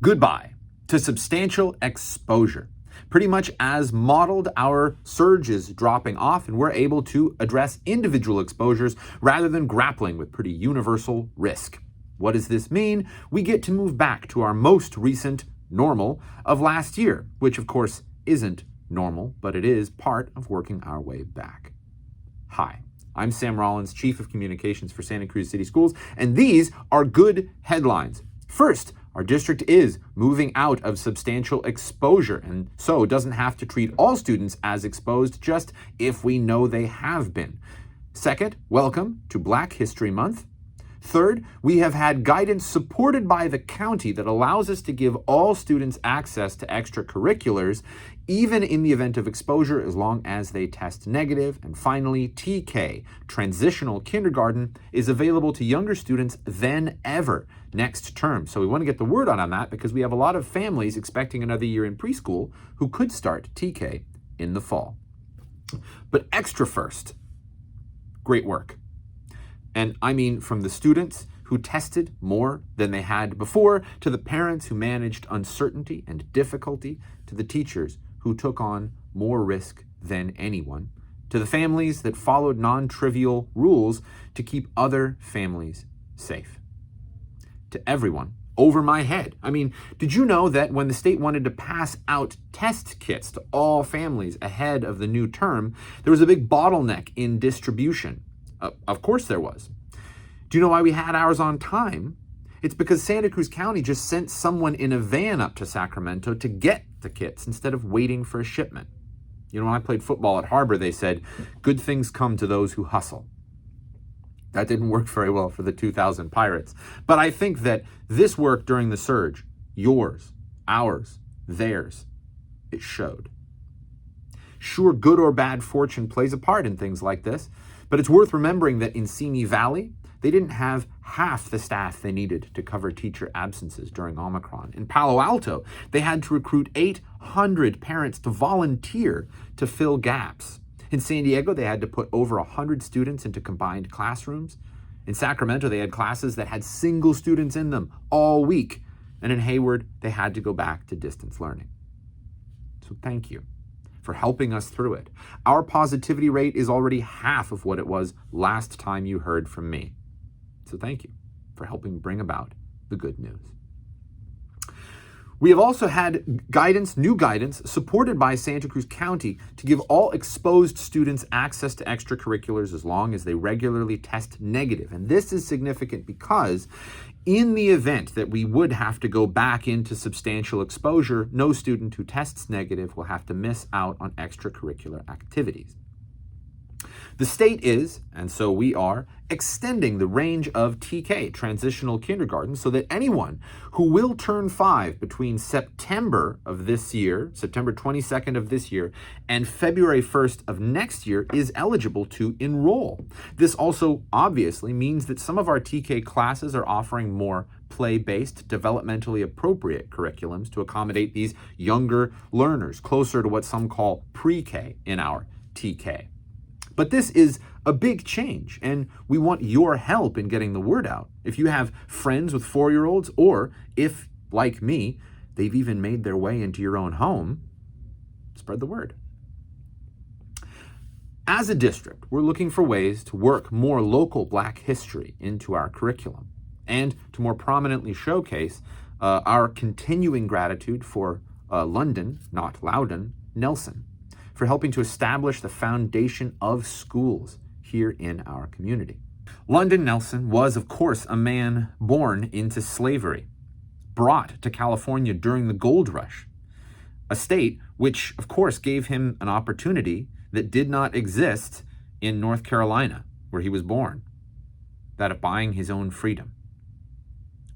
Goodbye to substantial exposure. Pretty much as modeled, our surge is dropping off and we're able to address individual exposures rather than grappling with pretty universal risk. What does this mean? We get to move back to our most recent normal of last year, which of course isn't normal, but it is part of working our way back. Hi, I'm Sam Rollins, Chief of Communications for Santa Cruz City Schools, and these are good headlines. First, our district is moving out of substantial exposure, and so doesn't have to treat all students as exposed just if we know they have been. Second, welcome to Black History Month. Third, we have had guidance supported by the county that allows us to give all students access to extracurriculars, even in the event of exposure, as long as they test negative. And finally, TK, transitional kindergarten, is available to younger students than ever next term. So we want to get the word on that because we have a lot of families expecting another year in preschool who could start TK in the fall. But extra first, great work. And I mean from the students who tested more than they had before, to the parents who managed uncertainty and difficulty, to the teachers who took on more risk than anyone, to the families that followed non-trivial rules to keep other families safe. To everyone over my head. I mean, did you know that when the state wanted to pass out test kits to all families ahead of the new term, there was a big bottleneck in distribution? Of course there was. Do you know why we had ours on time? It's because Santa Cruz County just sent someone in a van up to Sacramento to get the kits instead of waiting for a shipment. You know, when I played football at Harbor, they said, good things come to those who hustle. That didn't work very well for the 2000 Pirates. But I think that this work during the surge, yours, ours, theirs, it showed. Sure, good or bad fortune plays a part in things like this, but it's worth remembering that in Simi Valley, they didn't have half the staff they needed to cover teacher absences during Omicron. In Palo Alto, they had to recruit 800 parents to volunteer to fill gaps. In San Diego, they had to put over 100 students into combined classrooms. In Sacramento, they had classes that had single students in them all week. And in Hayward, they had to go back to distance learning. So thank you for helping us through it. Our positivity rate is already half of what it was last time you heard from me. So thank you for helping bring about the good news. We have also had guidance, new guidance, supported by Santa Cruz County to give all exposed students access to extracurriculars as long as they regularly test negative. And this is significant because in the event that we would have to go back into substantial exposure, no student who tests negative will have to miss out on extracurricular activities. The state is, and so we are, extending the range of TK, transitional kindergarten, so that anyone who will turn 5 between September of this year, September 22nd of this year, and February 1st of next year is eligible to enroll. This also obviously means that some of our TK classes are offering more play-based, developmentally appropriate curriculums to accommodate these younger learners, closer to what some call pre-K in our TK. But this is a big change, and we want your help in getting the word out. If you have friends with 4-year-olds, or if, like me, they've even made their way into your own home, spread the word. As a district, we're looking for ways to work more local Black history into our curriculum and to more prominently showcase our continuing gratitude for London, not Loudon, Nelson, for helping to establish the foundation of schools here in our community. London Nelson was, of course, a man born into slavery, brought to California during the gold rush, a state which, of course, gave him an opportunity that did not exist in North Carolina, where he was born, that of buying his own freedom,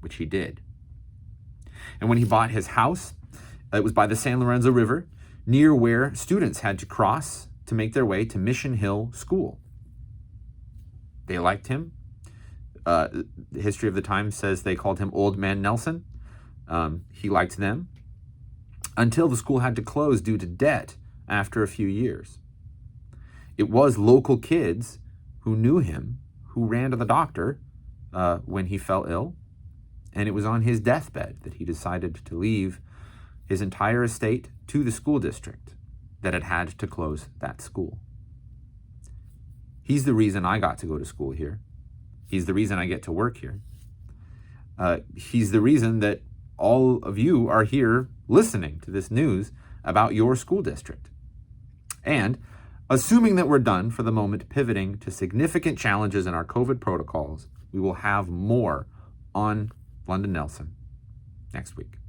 which he did. And when he bought his house, it was by the San Lorenzo River, near where students had to cross to make their way to Mission Hill School. They liked him. The history of the Times says they called him Old Man Nelson. He liked them until the school had to close due to debt after a few years. It was local kids who knew him who ran to the doctor when he fell ill And it was on his deathbed that he decided to leave his entire estate to the school district that had had to close that school. He's the reason I got to go to school here. He's the reason I get to work here. He's the reason that all of you are here listening to this news about your school district. And assuming that we're done for the moment pivoting to significant challenges in our COVID protocols, we will have more on London Nelson next week.